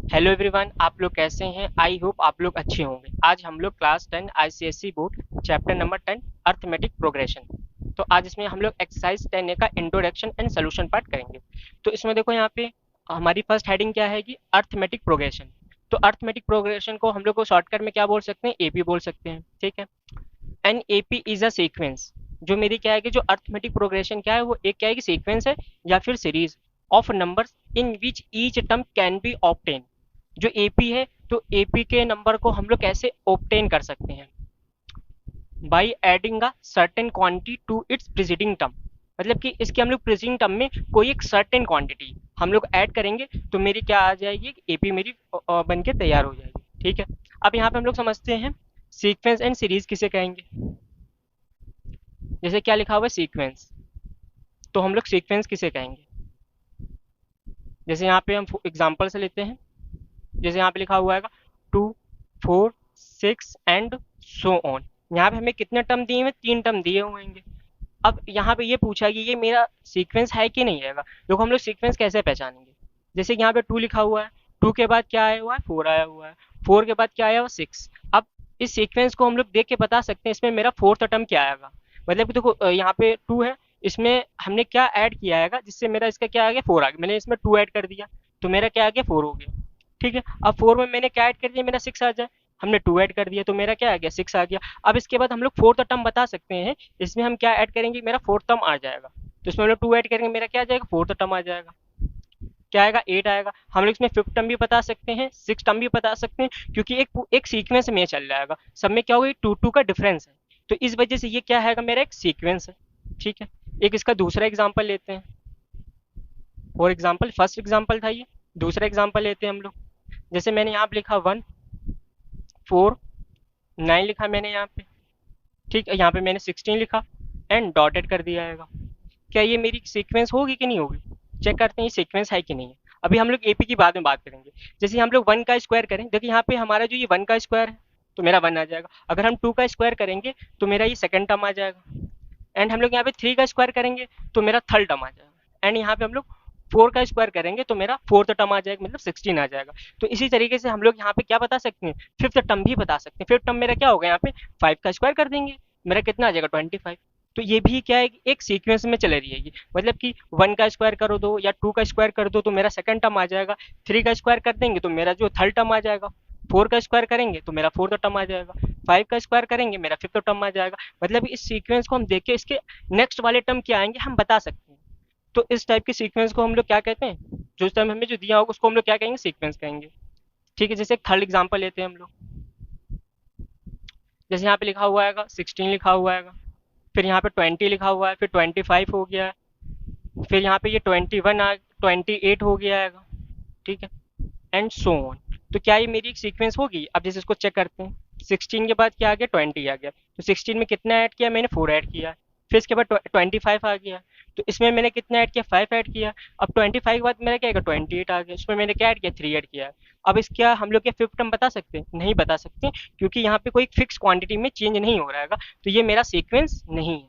Hello everyone, आप लोग कैसे हैं? आई होप आप लोग अच्छे होंगे। आज हम लोग class 10 ICSE board chapter number 10 arithmetic progression. तो आज इसमें हम लोग एक्सरसाइज 10 का इंट्रोडक्शन एंड सोल्यूशन पार्ट करेंगे। तो इसमें देखो यहाँ पे हमारी फर्स्ट हेडिंग क्या है कि अर्थमेटिक प्रोग्रेशन। तो अर्थमेटिक प्रोग्रेशन को हम लोग को शॉर्टकट में क्या बोल सकते हैं? एपी बोल सकते हैं, ठीक है। An AP is a sequence. जो मेरी क्या है कि जो अर्थमेटिक प्रोग्रेशन क्या है वो एक क्या है कि सीक्वेंस है या फिर series of numbers in which each term can be obtain. जो एपी है तो एपी के नंबर को हम लोग कैसे ऑब्टेन कर सकते हैं? By adding a certain quantity to its preceding term. मतलब कि इसके हम लोग प्रीसीडिंग टर्म में कोई एक सर्टेन क्वांटिटी हम लोग ऐड करेंगे तो मेरी क्या आ जाएगी? एपी मेरी बन के तैयार हो जाएगी, ठीक है। अब यहाँ पे हम लोग समझते हैं सीक्वेंस एंड सीरीज किसे कहेंगे। जैसे क्या लिखा हुआ है सीक्वेंस, तो हम लोग सीक्वेंस किसे कहेंगे? जैसे यहाँ पे हम एग्जांपल से लेते हैं। जैसे यहाँ पे लिखा हुआ है 2, 4, 6 एंड सो ऑन। यहाँ पे हमें कितने टर्म दिए हुए? 3 टर्म दिए हुए हैं। अब यहाँ पे ये पूछा कि ये मेरा सीक्वेंस है कि नहीं है। देखो हम लोग सीक्वेंस कैसे पहचानेंगे? जैसे कि यहाँ पे 2 लिखा हुआ है, 2 के बाद क्या आया हुआ है? 4 आया हुआ है, 4 के बाद क्या आया हुआ? 6। अब इस सीक्वेंस को हम लोग देख के बता सकते हैं इसमें मेरा फोर्थ टर्म क्या आएगा। मतलब कि देखो यहाँ पे 2 है, इसमें हमने क्या ऐड किया है जिससे मेरा इसका क्या आ गया? 4 आ गया। मैंने इसमें 2 ऐड कर दिया तो मेरा क्या आ गया? 4 हो गया, ठीक है। अब 4 में मैंने क्या ऐड कर दिया? मेरा 6 आ जाए। हमने 2 ऐड कर दिया तो मेरा क्या आ गया? 6 आ गया। अब इसके बाद हम लोग फोर्थ टर्म बता सकते हैं। इसमें हम क्या ऐड करेंगे? मेरा फोर्थ टर्म आ जाएगा। तो इसमें हम लोग 2 ऐड करेंगे, मेरा क्या आ जाएगा? फोर्थ टर्म आ जाएगा। क्या आएगा? 8 आएगा। हम लोग इसमें फिफ्थ टर्म भी बता सकते हैं, सिक्स टर्म भी बता सकते हैं, क्योंकि एक सीक्वेंस में चल जाएगा। सब में क्या होगा? 2 2 का डिफरेंस है। तो इस वजह से ये क्या है? मेरा एक सीक्वेंस है, ठीक है। एक इसका दूसरा एग्जाम्पल लेते हैं। फॉर एग्जाम्पल, फर्स्ट एग्जाम्पल था ये, दूसरा एग्जाम्पल लेते हैं हम लोग। जैसे मैंने यहाँ पे लिखा 1, 4, 9 लिखा मैंने यहाँ पे, ठीक है। यहाँ पे मैंने 16 लिखा एंड डॉटेड कर दिया है। क्या ये मेरी सीक्वेंस होगी कि नहीं होगी? चेक करते हैं ये सीक्वेंस है कि नहीं है। अभी हम लोग एपी की बाद में बात करेंगे। जैसे हम लोग 1 का स्क्वायर करें, देखिए यहाँ पे हमारा जो ये 1 का स्क्वायर है तो मेरा 1 आ जाएगा। अगर हम 2 का स्क्वायर करेंगे तो मेरा ये सेकंड टर्म आ जाएगा। एंड हम लोग यहाँ पे 3 का स्क्वायर करेंगे तो मेरा थर्ड टर्म आ जाएगा। एंड यहाँ पे हम लोग 4 का स्क्वायर करेंगे तो मेरा फोर्थ टर्म आ जाएगा, मतलब 16 आ जाएगा। तो इसी तरीके से हम लोग यहाँ पे क्या बता सकते हैं? फिफ्थ टर्म भी बता सकते हैं। फिफ्थ टर्म मेरा क्या होगा? यहाँ पे 5 का स्क्वायर कर देंगे, मेरा कितना आ जाएगा? 25। तो ये भी क्या है? एक सीक्वेंस में चले रही है। मतलब कि 1 का स्क्वायर करो दो या 2 का स्क्वायर कर दो तो मेरा सेकंड टर्म आ जाएगा। 3 का स्क्वायर कर देंगे तो मेरा जो थर्ड टर्म आ जाएगा। 4 का स्क्वायर करेंगे तो मेरा फोर्थ टर्म आ जाएगा। 5 का स्क्वायर करेंगे मेरा फिफ्थ टर्म आ जाएगा। मतलब इस सीक्वेंस को हम देख के इसके नेक्स्ट वाले टर्म क्या आएंगे हम बता सकते हैं। तो इस टाइप के सीक्वेंस को हम लोग क्या कहते हैं? जो टर्म हमें जो दिया होगा उसको हम लोग क्या कहेंगे? सीक्वेंस कहेंगे, ठीक है। जैसे एक थर्ड एग्जाम्पल लेते हैं हम लोग। जैसे यहाँ पे लिखा हुआ है 16 लिखा हुआ है, फिर यहाँ पे 20 लिखा हुआ है, फिर 25 हो गया है, फिर यहाँ पे ये 28 हो गया है, ठीक है। And so on. तो क्या ये मेरी एक सीक्वेंस होगी? अब जैसे इसको चेक करते हैं। 16 के बाद क्या आ गया? 20 आ गया। तो 16 में कितना ऐड किया मैंने? 4 ऐड किया। फिर इसके बाद 25 आ गया। तो इसमें मैंने कितना ऐड किया? 5 ऐड किया। अब 25 के बाद मेरा क्या आएगा? 28 आ गया। इसमें मैंने क्या ऐड किया? 3 ऐड किया। अब इसका हम लोग क्या फिफ्थ टर्म बता सकते हैं? नहीं बता सकते, क्योंकि यहाँ पे कोई फिक्स क्वांटिटी में चेंज नहीं हो रहा है। तो ये मेरा सीक्वेंस नहीं है।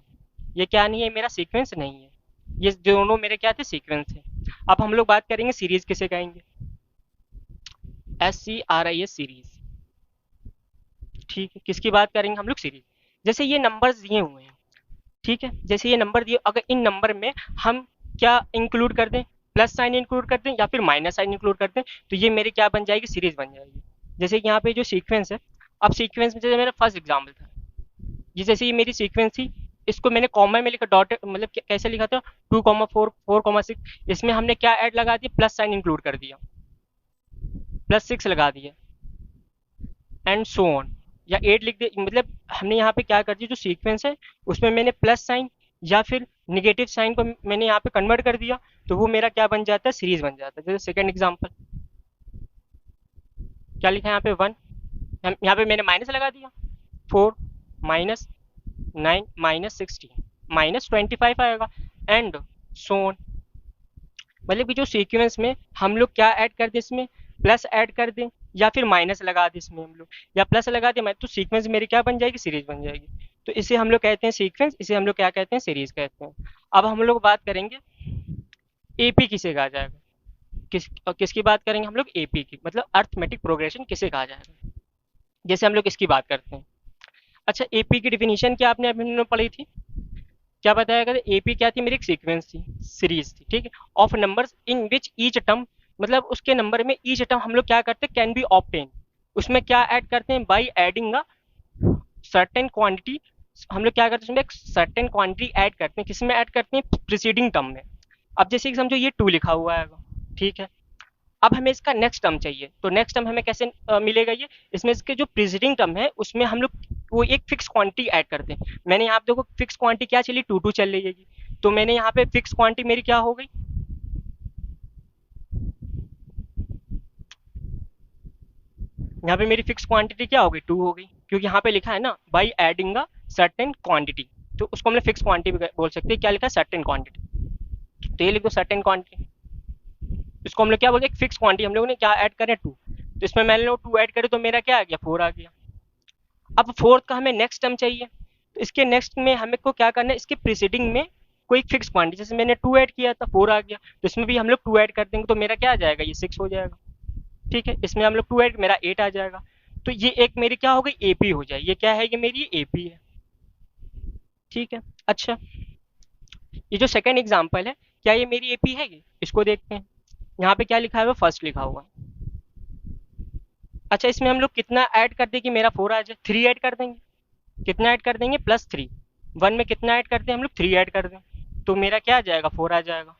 ये क्या नहीं है? मेरा सीक्वेंस नहीं है। ये दोनों मेरे क्या थे? सीक्वेंस थे। अब हम लोग बात करेंगे सीरीज किसे कहेंगे। SCRIS सीरीज, ठीक है। किसकी बात करेंगे हम लोग? सीरीज। जैसे ये नंबर्स दिए हुए हैं, ठीक है। जैसे ये नंबर दिए, अगर इन नंबर में हम क्या इंक्लूड कर दें? प्लस साइन इंक्लूड कर दें या फिर माइनस साइन इंक्लूड कर दें तो ये मेरी क्या बन जाएगी? सीरीज बन जाएगी। जैसे यहाँ पे जो सीक्वेंस है, अब सीक्वेंस में जैसे मेरा फर्स्ट एग्जाम्पल था, ये जैसे ये मेरी सीक्वेंस थी, इसको मैंने कॉमा में लिखा, डॉट मतलब कैसे लिखा था? 2,4 4,6। इसमें हमने क्या ऐड लगा दिया? प्लस साइन इंक्लूड कर दिया, +6 लगा दिया एंड सो ऑन। या 8 लिख दे, मतलब हमने यहाँ पे क्या कर दिया? जो सीक्वेंस है उसमें मैंने प्लस साइन या फिर निगेटिव साइन को मैंने यहाँ पे कन्वर्ट कर दिया तो वो मेरा क्या बन जाता है? सीरीज बन जाता है। जैसे सेकंड एग्जांपल क्या लिखा है यहाँ पे? 1, यहाँ पे मैंने माइनस लगा दिया। 4 -9 -16 -25 आएगा एंड सो ऑन। मतलब कि जो सीक्वेंस में हम लोग क्या ऐड कर दें? इसमें प्लस ऐड कर दें या फिर माइनस लगा दें इसमें हम लोग, या प्लस लगा दें तो सीक्वेंस मेरी क्या बन जाएगी? सीरीज बन जाएगी। तो इसे हम लोग कहते हैं सीक्वेंस, इसे हम लोग क्या कहते हैं? सीरीज कहते हैं। अब हम लोग बात करेंगे एपी किसे कहा जाएगा। किसकी बात करेंगे हम लोग? एपी की, मतलब अर्थमेटिक प्रोग्रेशन किसे कहा जाएगा। जैसे हम लोग इसकी बात करते हैं। अच्छा, एपी की डिफिनीशन क्या आपने अभी हमने पढ़ी थी? क्या बताया गया? एपी क्या थी? मेरी एक सीक्वेंस थी, सीरीज थी, ठीक है, of numbers in which each term, मतलब उसके नंबर में ईच टर्म हम लोग क्या करते हैं? Can be obtain. उसमें क्या ऐड करते हैं? By adding a certain quantity. हम लोग क्या करते हैं? उसमें एक सर्टेन क्वांटिटी ऐड करते हैं। किसमें ऐड करते हैं? प्रीसीडिंग टर्म में। अब जैसे कि समझो ये 2 लिखा हुआ है, ठीक है। अब हमें इसका नेक्स्ट टर्म चाहिए, तो नेक्स्ट टर्म हमें कैसे मिलेगा? ये इसमें इसके जो प्रीसीडिंग टर्म है उसमें हम लोग वो एक फिक्स क्वांटिटी ऐड करते हैं। मैंने यहाँ पे देखो फिक्स क्वांटिटी क्या चली? 2 चल रही है, तो मैंने यहाँ पे फिक्स क्वांटिटी मेरी क्या हो गई? यहाँ पे मेरी फिक्स क्वांटिटी क्या हो गई? 2 हो गई, क्योंकि यहाँ पे लिखा है ना by adding a certain quantity, तो उसको हमने फिक्स क्वांटिटी बोल सकते हैं। क्या लिखा है? Certain quantity. तो ये लिख दो सर्टेन क्वांटिटी। इसको हम लोग क्या बोलते हैं? एक फिक्स क्वांटिटी हम लोगों ने क्या ऐड करें? 2। तो इसमें मैंने लोग 2 ऐड करे तो मेरा क्या आ गया? 4 आ गया। अब फोर्थ का हमें नेक्स्ट टर्म चाहिए, तो इसके नेक्स्ट में हमें को क्या करना है? इसके प्रीसीडिंग में कोई फिक्स क्वांटिटी, जैसे मैंने 2 ऐड किया था 4 आ गया, तो इसमें भी हम लोग 2 ऐड कर देंगे तो मेरा क्या आ जाएगा? ये 6 हो जाएगा, ठीक है। इसमें हम लोग 2 ऐड, मेरा 8 आ जाएगा। तो ये एक मेरी क्या हो गई? एपी हो जाए। ये क्या है? ये मेरी एपी है, ठीक है। अच्छा, ये जो सेकंड एग्जांपल है, क्या ये मेरी एपी है? ये इसको देखते हैं। यहाँ पे क्या लिखा है? फर्स्ट लिखा हुआ है। अच्छा, इसमें हम लोग कितना ऐड कर दें कि मेरा 4 आ जाए? 3 ऐड कर देंगे। कितना ऐड कर देंगे? +3। 1 में कितना ऐड करते हैं हम लोग? 3 ऐड कर दें, तो मेरा क्या आ जाएगा? 4 आ जाएगा।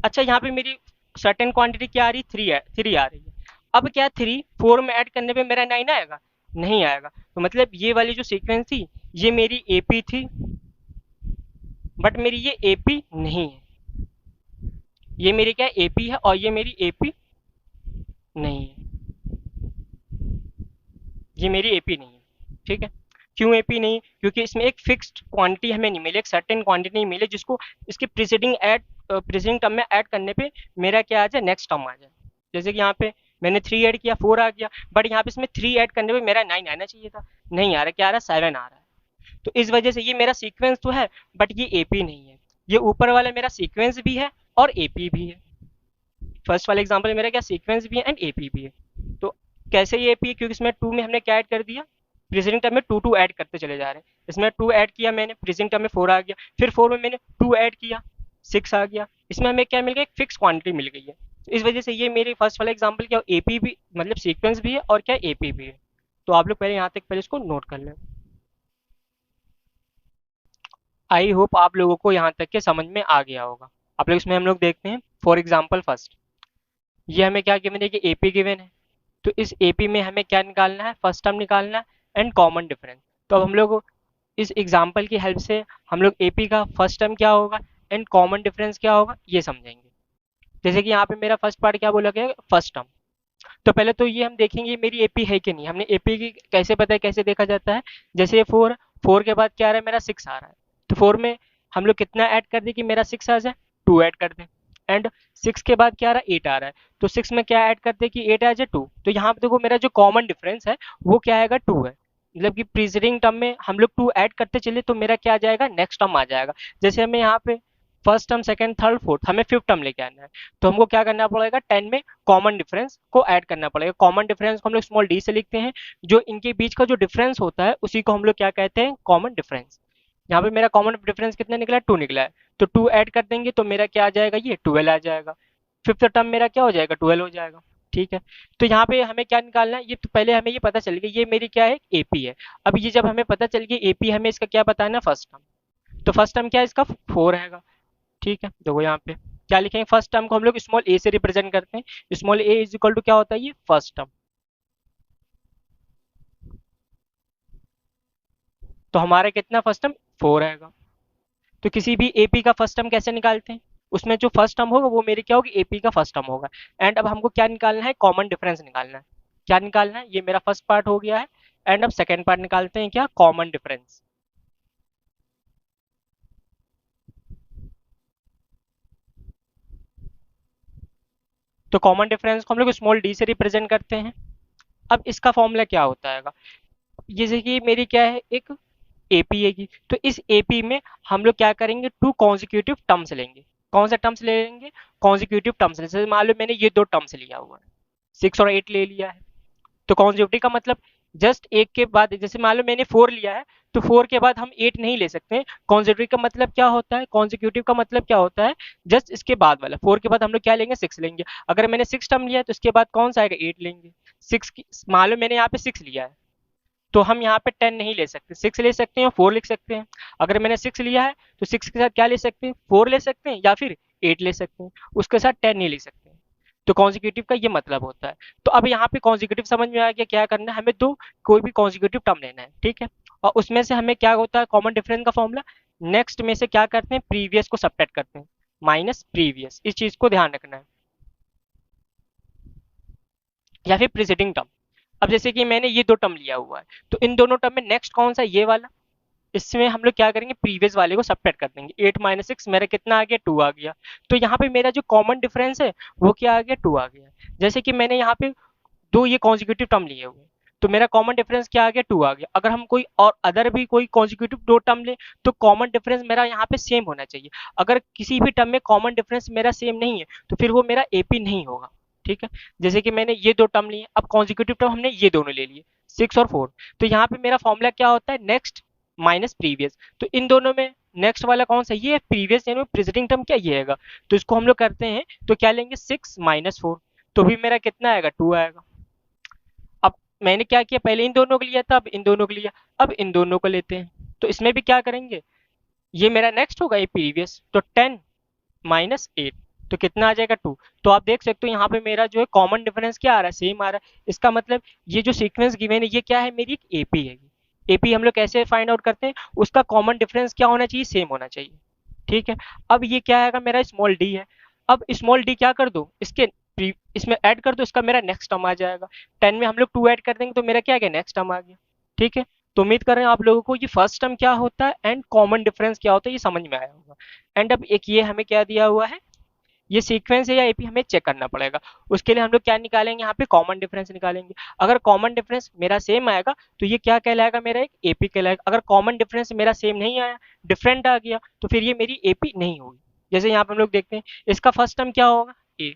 अच्छा, यहाँ पे मेरी सर्टेन क्वांटिटी क्या आ रही? 3 आ रही है। अब क्या 3 4 में ऐड करने पे मेरा 9 आएगा? नहीं आएगा। तो मतलब ये वाली जो सीक्वेंस थी ये मेरी एपी थी, बट मेरी ये एपी नहीं है। ये मेरी क्या? एपी है और ये मेरी एपी नहीं है। ये मेरी एपी नहीं है, ठीक है। क्यों एपी नहीं? क्योंकि इसमें एक फिक्स्ड क्वांटिटी हमें नहीं मिली, एक सर्टेन क्वांटिटी नहीं मिली जिसको इसके प्रीसीडिंग टर्म में ऐड करने पे मेरा क्या आ जाए? नेक्स्ट टर्म आ जाए। जैसे कि यहाँ पे मैंने 3 ऐड किया, 4 आ गया, बट यहाँ पे इसमें 3 ऐड करने पे मेरा 9 आना चाहिए था। नहीं आ रहा। क्या आ रहा है? 7 आ रहा है। तो इस वजह से ये मेरा सीक्वेंस तो है, बट ये एपी नहीं है। ये ऊपर वाला मेरा सीक्वेंस भी है और एपी भी है। फर्स्ट वाला एग्जाम्पल मेरा क्या? सीक्वेंस भी है एंड एपी भी है। तो कैसे ये एपी है? क्योंकि इसमें 2 में हमने क्या ऐड कर दिया? प्रेजेंट टर्म में 2 ऐड करते चले जा रहे हैं। इसमें 2 ऐड किया मैंने, प्रेजेंट टर्म में 4 आ गया, फिर 4 में मैंने 2 ऐड किया, 6 आ गया। इसमें हमें क्या मिल गया? एक फिक्स क्वांटिटी मिल गई है। तो इस वजह से ये मेरे फर्स्ट वाला एग्जाम्पल क्या? एपी भी, मतलब सीक्वेंस भी है और क्या? एपी भी है। तो आप लोग पहले यहाँ तक पहले इसको नोट कर लें। आई होप आप लोगों को यहाँ तक के समझ में आ गया होगा। आप लोग इसमें हम लोग देखते हैं। फॉर एग्जाम्पल फर्स्ट, ये हमें क्या गिवन है कि एपी गिवन है। तो इस एपी में हमें क्या निकालना है? फर्स्ट टर्म निकालना है एंड कॉमन डिफरेंस। तो अब हम लोग इस एग्जाम्पल की हेल्प से हम लोग एपी का फर्स्ट टर्म क्या होगा एंड कॉमन डिफरेंस क्या होगा ये समझेंगे। जैसे कि यहाँ पे मेरा फर्स्ट पार्ट क्या बोला गया? First term. तो पहले तो ये हम देखेंगे मेरी एपी है कि नहीं। हमने एपी की कैसे पता है, कैसे देखा जाता है? जैसे ये 4 के बाद क्या आ रहा है? मेरा 6 आ रहा है। तो 4 में हम लोग कितना ऐड कर दें कि मेरा 6 आ जाए? 2 ऐड कर दें। एंड 6 के बाद क्या आ रहा है? 8 आ रहा है। तो 6 में क्या ऐड कर दें कि 8 आ जाए? 2। तो यहाँ पे देखो मेरा जो कॉमन डिफरेंस है वो क्या आएगा? 2 है। मतलब कि प्रीसीडिंग टर्म में हम लोग 2 ऐड करते चले तो मेरा क्या आ जाएगा? नेक्स्ट टर्म आ जाएगा। जैसे हमें यहाँ पे first term, second, third, fourth, हमें फिफ्थ टर्म लेके आना है, तो हमको क्या करना पड़ेगा? 10 में कॉमन डिफरेंस को ऐड करना पड़ेगा। कॉमन डिफरेंस को हम लोग स्मॉल डी से लिखते हैं। जो इनके बीच का जो डिफरेंस होता है उसी को हम लोग क्या कहते हैं? Common difference. यहाँ पे मेरा कॉमन डिफरेंस कितना निकला है? 2 निकला है। तो 2 ऐड कर देंगे तो मेरा क्या आ जाएगा? ये 12 आ जाएगा। फिफ्थ टर्म मेरा क्या हो जाएगा? 12 हो जाएगा, ठीक है। तो यहाँ पे हमें क्या निकालना है? ये तो पहले हमें ये पता चल गया ये मेरी क्या है? एपी है। अब ये जब हमें पता चल गया एपी, हमें इसका क्या बताना है? First term. तो फर्स्ट टर्म क्या है? इसका 4 रहेगा, ठीक है। देखो यहाँ पे क्या लिखेंगे? फर्स्ट टर्म को हम लोग स्मॉल ए से रिप्रेजेंट करते हैं। Small a is equal to क्या होता है? ये फर्स्ट टर्म। तो हमारा कितना फर्स्ट टर्म? 4 आएगा। तो किसी भी एपी का फर्स्ट टर्म कैसे निकालते हैं? उसमें जो फर्स्ट टर्म होगा वो मेरी क्या होगी? एपी का फर्स्ट टर्म होगा। एंड अब हमको क्या निकालना है? कॉमन डिफरेंस निकालना है। क्या निकालना है? ये मेरा फर्स्ट पार्ट हो गया है। एंड अब सेकेंड पार्ट निकालते हैं, क्या? Common difference. तो कॉमन डिफरेंस को हम लोग स्मॉल डी से रिप्रेजेंट करते हैं। अब इसका फॉर्मूला क्या होता है? जैसे कि मेरी क्या है? एक एपी है की, तो इस एपी में हम लोग क्या करेंगे? 2 कॉन्जिक्यूटिव टर्म्स लेंगे। कौन सा टर्म्स ले लेंगे, कॉन्जिक्यूटिव टर्म्स। जैसे मान लो मैंने ये दो टर्म्स लिया हुआ है, 6 और 8 ले लिया है, तो कॉन्जिक्यूटिव का मतलब जस्ट एक के बाद, जैसे मान लो मैंने 4 लिया है तो 4 के बाद हम 8 नहीं ले सकते। कॉन्जिक्यूटिव का मतलब क्या होता है, कॉन्जिक्यूटिव का मतलब क्या होता है, जस्ट इसके बाद वाला 4 के बाद हम लोग क्या लेंगे, 6 लेंगे। अगर मैंने 6 टर्म लिया है तो इसके बाद कौन सा आएगा, 8 लेंगे। 6 मान लो मैंने यहाँ पे 6 लिया है तो हम यहाँ पे 10 नहीं ले सकते, 6 ले सकते हैं, 4 लिख सकते हैं। अगर मैंने 6 लिया है तो 6 के साथ क्या ले सकते हैं, 4 ले सकते हैं या फिर 8 ले सकते हैं, उसके साथ 10 नहीं ले सकते। तो कॉन्जिक्यूटिव का ये मतलब होता है। तो अब यहाँ पे कॉन्जिक्यूटिव समझ में आ गया क्या करना है, हमें दो कोई भी कॉन्जिक्यूटिव टर्म लेना है, ठीक है। और उसमें से हमें क्या होता है, कॉमन डिफरेंस का फॉर्मूला, नेक्स्ट में से क्या करते हैं, प्रीवियस को सबट्रैक्ट करते हैं, माइनस प्रीवियस, इस चीज को ध्यान रखना है, या फिर प्रीसीडिंग टर्म। अब जैसे कि मैंने ये दो टर्म लिया हुआ है तो इन दोनों टर्म में नेक्स्ट कौन सा है, ये वाला। इसमें हम लोग क्या करेंगे, प्रीवियस वाले को सबट्रैक्ट कर देंगे। 8 माइनस 6 मेरा कितना आ गया, 2 आ गया। तो यहाँ पे मेरा जो कॉमन डिफरेंस है वो क्या आ गया, 2 आ गया। जैसे कि मैंने यहाँ पे दो ये कॉन्जिक्यूटिव टर्म लिए हुए, तो मेरा कॉमन डिफरेंस क्या आ गया, 2 आ गया। अगर हम कोई और अदर भी कोई कॉन्जिक्यूटिव दो टर्म ले तो कॉमन डिफरेंस मेरा यहाँ पे सेम होना चाहिए। अगर किसी भी टर्म में कॉमन डिफरेंस मेरा सेम नहीं है तो फिर वो मेरा एपी नहीं होगा, ठीक है। जैसे कि मैंने ये दो टर्म लिए, अब कॉन्जिक्यूटिव टर्म हमने ये दोनों ले लिए, 6 और 4। तो यहाँ पे मेरा फॉर्मूला क्या होता है, नेक्स्ट माइनस प्रीवियस। तो इन दोनों में नेक्स्ट वाला कौन सा, ये प्रीवियस यानी प्रेसिडिंग टर्म क्या ये आएगा। तो इसको हम लोग करते हैं तो क्या लेंगे, 6 माइनस 4, तो भी मेरा कितना आएगा, 2 आएगा। अब मैंने क्या किया, पहले इन दोनों को लिया था, अब इन दोनों को लिया, अब इन दोनों को लेते हैं। तो इसमें भी क्या करेंगे, ये मेरा नेक्स्ट होगा, ये प्रीवियस, तो 10 माइनस 8, तो कितना आ जाएगा, 2। तो आप देख सकते हो यहाँ पे मेरा जो है कॉमन डिफरेंस क्या आ रहा है, सेम आ रहा है। इसका मतलब ये जो सीक्वेंस गिवन है ये क्या है, मेरी एक एपी है। एपी हम लोग कैसे फाइंड आउट करते हैं, उसका कॉमन डिफरेंस क्या होना चाहिए, सेम होना चाहिए, ठीक है। अब ये क्या आएगा, मेरा स्मॉल डी है। अब स्मॉल डी क्या कर दो, इसमें ऐड कर दो, इसका मेरा नेक्स्ट टर्म आ जाएगा। 10 में हम लोग 2 ऐड कर देंगे तो मेरा क्या आ गया, नेक्स्ट टर्म आ गया, ठीक है। तो उम्मीद कर रहे हैं आप लोगों को ये फर्स्ट टर्म क्या होता है एंड कॉमन डिफरेंस क्या होता है ये समझ में आया होगा। एंड अब एक ये हमें क्या दिया हुआ है, ये सीक्वेंस है या एपी हमें चेक करना पड़ेगा। उसके लिए हम लोग क्या निकालेंगे, यहाँ पे कॉमन डिफरेंस निकालेंगे। अगर कॉमन डिफरेंस मेरा सेम आएगा तो ये क्या कहलाएगा, मेरा एक एपी कहलाएगा। अगर कॉमन डिफरेंस मेरा सेम नहीं आया, डिफरेंट आ गया, तो फिर ये मेरी एपी नहीं होगी। जैसे यहाँ पे हम लोग देखते हैं इसका फर्स्ट टर्म क्या होगा, a,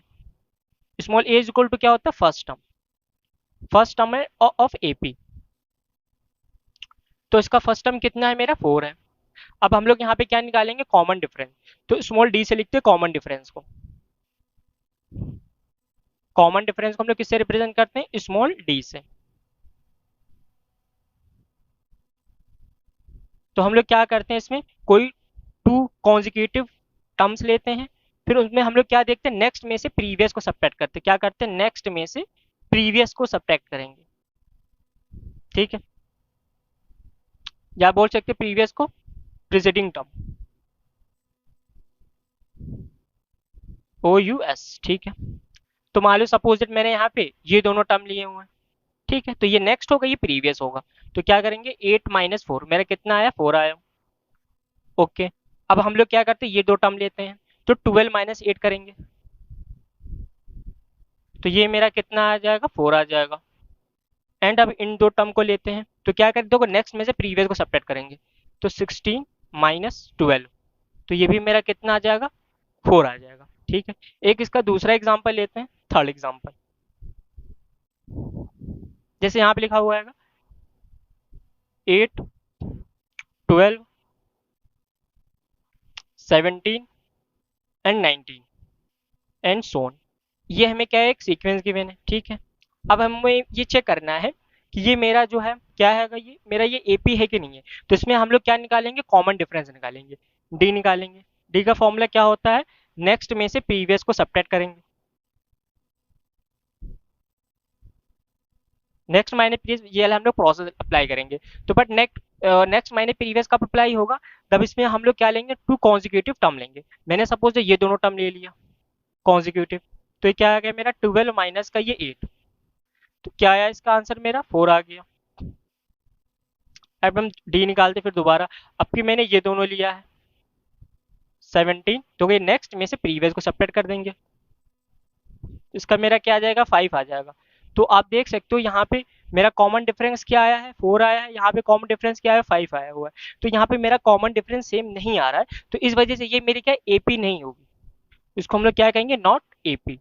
small a is equal to क्या होता है, फर्स्ट टर्म है ऑफ एपी। तो इसका फर्स्ट टर्म कितना है, मेरा 4 है। अब हम लोग यहाँ पे क्या निकालेंगे, कॉमन डिफरेंस। तो स्मॉल डी से लिखते हैं कॉमन डिफरेंस को। कॉमन डिफरेंस को हम लोग किससे रिप्रेजेंट करते हैं, स्मॉल डी से। तो हम लोग क्या करते हैं, इसमें कोई टू कॉन्जिक्यूटिव टर्म्स लेते हैं, फिर उसमें हम लोग क्या देखते हैं, नेक्स्ट में से प्रीवियस को सबट्रैक्ट करते हैं। क्या करते हैं, नेक्स्ट में से प्रीवियस को सबट्रैक्ट करेंगे, ठीक है। या बोल सकते हैं प्रीवियस को प्रीसीडिंग टर्म, ओ यू एस, ठीक है। तो मान लो सपोज दैट मैंने यहाँ पे ये दोनों टर्म लिए हुए हैं, ठीक है। तो ये नेक्स्ट होगा, ये प्रीवियस होगा। तो क्या करेंगे, 8 माइनस 4, मेरा कितना आया, 4 आया, ओके। अब हम लोग क्या करते हैं, ये दो टर्म लेते हैं, तो 12 माइनस 8 करेंगे, तो ये मेरा कितना आ जाएगा, 4 आ जाएगा। एंड अब इन दो टर्म को लेते हैं तो क्या करें, देखो नेक्स्ट में से प्रीवियस को सबट्रैक्ट करेंगे, तो 16 माइनस 12, तो ये भी मेरा कितना आ जाएगा, 4 आ जाएगा, ठीक है। एक इसका दूसरा एग्जाम्पल लेते हैं, थर्ड एग्जाम्पल। जैसे यहाँ पे लिखा हुआ है 8 12 17 एंड 19 एंड सोन। ये हमें क्या है, एक सीक्वेंस गिवन है, ठीक है। अब हमें ये चेक करना है कि ये मेरा जो है क्या है, ये मेरा ये एपी है कि नहीं है। तो इसमें हम लोग क्या निकालेंगे, कॉमन डिफरेंस निकालेंगे, डी निकालेंगे। डी का फॉर्मूला क्या होता है, नेक्स्ट में से प्रीवियस को सबट्रैक्ट करेंगे, नेक्स्ट माइनस प्रीवियस, ये हम लोग प्रोसेस अप्लाई करेंगे। तो बट नेक्स्ट माइनस प्रीवियस कब अप्लाई होगा, तब इसमें हम लोग क्या लेंगे, टू कॉन्जिक्यूटिव टर्म लेंगे। मैंने सपोज ये दोनों टर्म ले लिया कॉन्जिक्यूटिव, तो ये क्या आ गया मेरा, 12 माइनस का ये 8, तो क्या आया इसका आंसर, मेरा 4 आ गया। अब हम डी निकालते फिर दोबारा। अब कि मैंने ये दोनों लिया है 17, तो ये नेक्स्ट में से प्रीवियस को सबट्रैक्ट कर देंगे, इसका मेरा क्या आ जाएगा, 5 आ जाएगा। तो आप देख सकते हो यहाँ पे मेरा कॉमन डिफरेंस क्या आया है, 4 आया है। यहाँ पे कॉमन डिफरेंस क्या है, 5 आया हुआ है। तो यहाँ पे मेरा कॉमन डिफरेंस सेम नहीं आ रहा है, तो इस वजह से ये मेरी क्या एपी नहीं होगी, इसको हम लोग क्या कहेंगे, नॉट एपी।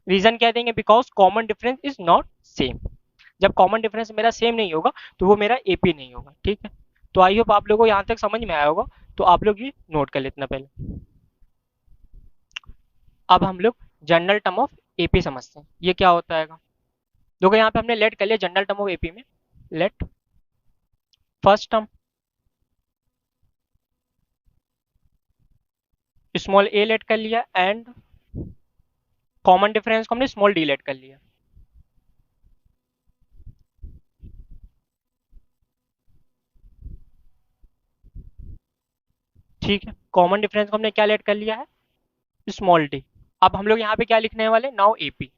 रीजन क्या देंगे, because common difference is not same. जब कॉमन डिफरेंस मेरा सेम नहीं होगा तो वो मेरा एपी नहीं होगा। ठीक है, तो आई होप आप लोगों को यहाँ तक समझ में आया होगा, तो आप लोग ये नोट कर लेना पहले। अब हम लोग जनरल टर्म ऑफ एपी समझते हैं, ये क्या होता है। देखो यहाँ पे हमने लेट कर लिया जनरल टर्म ऑफ एपी में, लेट फर्स्ट टर्म स्मॉल ए लेट कर लिया एंड कॉमन डिफरेंस को हमने स्मॉल डी लेट कर लिया। ठीक है, कॉमन डिफरेंस को हमने क्या लेट कर लिया है, स्मॉल डी। अब हम लोग यहाँ पे क्या लिखने वाले, नाउ एपी।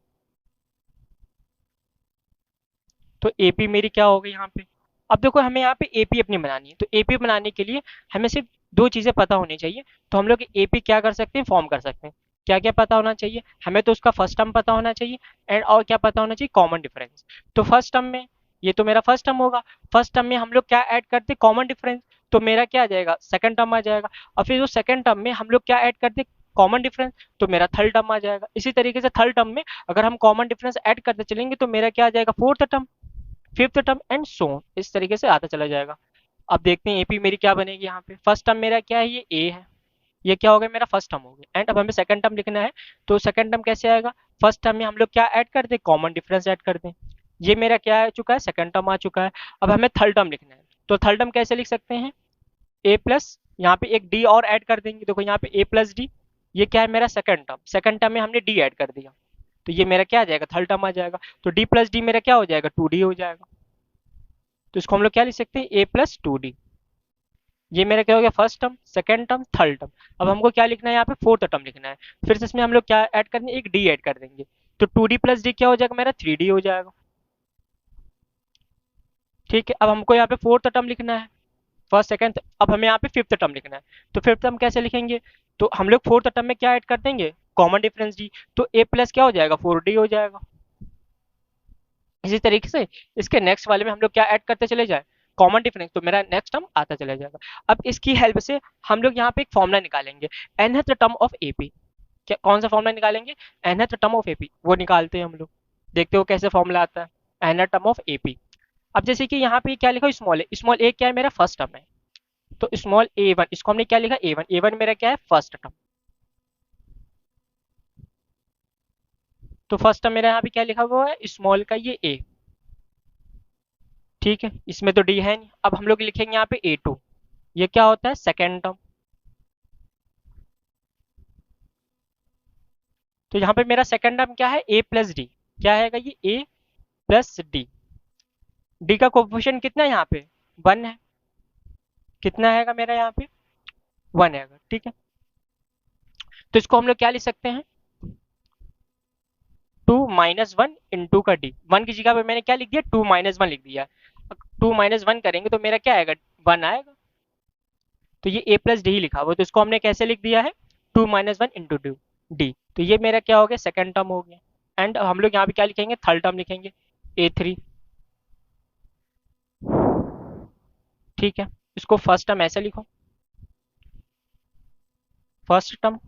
तो एपी मेरी क्या हो गई यहाँ पे। अब देखो हमें यहाँ पे एपी अपनी बनानी है, तो एपी बनाने के लिए हमें सिर्फ दो चीजें पता होनी चाहिए। तो हम लोग एपी क्या कर सकते हैं, फॉर्म कर सकते हैं। क्या क्या पता होना चाहिए हमें, तो उसका फर्स्ट टर्म पता होना चाहिए एंड और क्या पता होना चाहिए, कॉमन डिफरेंस। तो फर्स्ट टर्म में, ये तो मेरा फर्स्ट टर्म होगा, फर्स्ट टर्म में हम लोग क्या ऐड करते, कॉमन डिफरेंस। तो मेरा क्या आ जाएगा, सेकंड टर्म आ जाएगा। और फिर जो सेकंड टर्म में हम लोग क्या ऐड करते, कॉमन डिफरेंस, तो मेरा थर्ड टर्म आ जाएगा। इसी तरीके से थर्ड टर्म में अगर हम कॉमन डिफरेंस ऐड करते चलेंगे तो मेरा क्या आ जाएगा, fourth term, fifth term and so on, इस तरीके से आता चला जाएगा। अब देखते हैं एपी मेरी क्या बनेगी। यहाँ पे फर्स्ट टर्म मेरा क्या है, ये ए है, ये क्या हो गया, मेरा फर्स्ट टर्म हो गया। एंड अब हमें सेकंड टर्म लिखना है, तो सेकंड टर्म कैसे आएगा, फर्स्ट टर्म में हम लोग क्या ऐड कर दें, कॉमन डिफरेंस ऐड कर दें। ये मेरा क्या आ चुका है, सेकंड टर्म आ चुका है। अब हमें थर्ड टर्म लिखना है, तो थर्ड टर्म कैसे लिख सकते हैं, ए प्लस, यहाँ पे एक डी और ऐड कर देंगे। देखो यहाँ पे ए प्लस डी, ये क्या है मेरा सेकंड टर्म, सेकंड टर्म में हमने डी ऐड कर दिया, तो ये मेरा क्या आ जाएगा, थर्ड टर्म आ जाएगा। तो डी प्लस डी मेरा क्या हो जाएगा, टू डी हो जाएगा। तो इसको हम लोग क्या लिख सकते हैं, ए प्लस टू डी। ये मेरा क्या हो गया, first term, second term, third term. अब हमको क्या लिखना है, यहाँ पे फोर्थ टर्म लिखना है। फिर से इसमें हम लोग क्या ऐड करेंगे, एक डी ऐड कर देंगे। तो टू डी प्लस डी क्या हो जाएगा, मेरा थ्री डी हो जाएगा। ठीक है, अब हमको यहाँ पे फोर्थ टर्म लिखना है, फर्स्ट सेकंड। अब हमें यहाँ पे फिफ्थ टर्म लिखना है, तो फिफ्थ टर्म कैसे लिखेंगे, तो हम लोग फोर्थ टर्म में क्या ऐड कर देंगे, कॉमन डिफरेंस डी। तो ए प्लस क्या हो जाएगा, फोर डी हो जाएगा। इसी तरीके से इसके नेक्स्ट वाले में हम लोग क्या ऐड करते चले जाए, कॉमन डिफरेंस, तो मेरा नेक्स्ट टर्म आता चला जाएगा। अब इसकी हेल्प से हम लोग यहाँ पे एक फॉर्मूला निकालेंगे, nth टर्म ऑफ एपी। क्या, कौन सा फॉर्मूला निकालेंगे, nth टर्म ऑफ एपी, वो निकालते हैं हम लोग। देखते हो कैसे फॉर्मूला आता है, nth टर्म ऑफ एपी। अब जैसे कि यहाँ पे क्या लिखा, स्मॉल ए, स्मॉल ए क्या है, मेरा फर्स्ट टर्म है। तो स्मॉल ए वन, इसको हमने क्या लिखा, ए वन, ए वन मेरा क्या है, फर्स्ट टर्म। तो फर्स्ट टर्म मेरा यहाँ पे क्या लिखा हुआ है, स्मॉल का ये ए। ठीक है, इसमें तो डी है नहीं। अब हम लोग लिखेंगे यहाँ पे ए टू, ये क्या होता है, सेकेंड टर्म। तो यहाँ पे मेरा सेकेंड टर्म क्या है, ए प्लस डी। क्या है ये, ए प्लस डी। डी का कोफिशिएंट कितना है यहाँ पे, वन है। कितना है मेरा यहाँ पे, वन है। ठीक है, तो इसको हम लोग क्या लिख सकते हैं, टू माइनस वन इंटू का डी। वन की जगह पे मैंने क्या लिख दिया, टू माइनस वन लिख दिया। टू माइनस वन करेंगे तो मेरा क्या आएगा, वन आएगा। तो ये ए प्लस डी ही लिखा हुआ, तो इसको हमने कैसे लिख दिया है, two minus one into d d. तो ये मेरा क्या हो गया, सेकंड टर्म हो गया। एंड हम लोग यहाँ पे क्या लिखेंगे, थर्ड टर्म लिखेंगे, ए थ्री। ठीक है, इसको फर्स्ट टर्म ऐसे लिखो, फर्स्ट टर्म,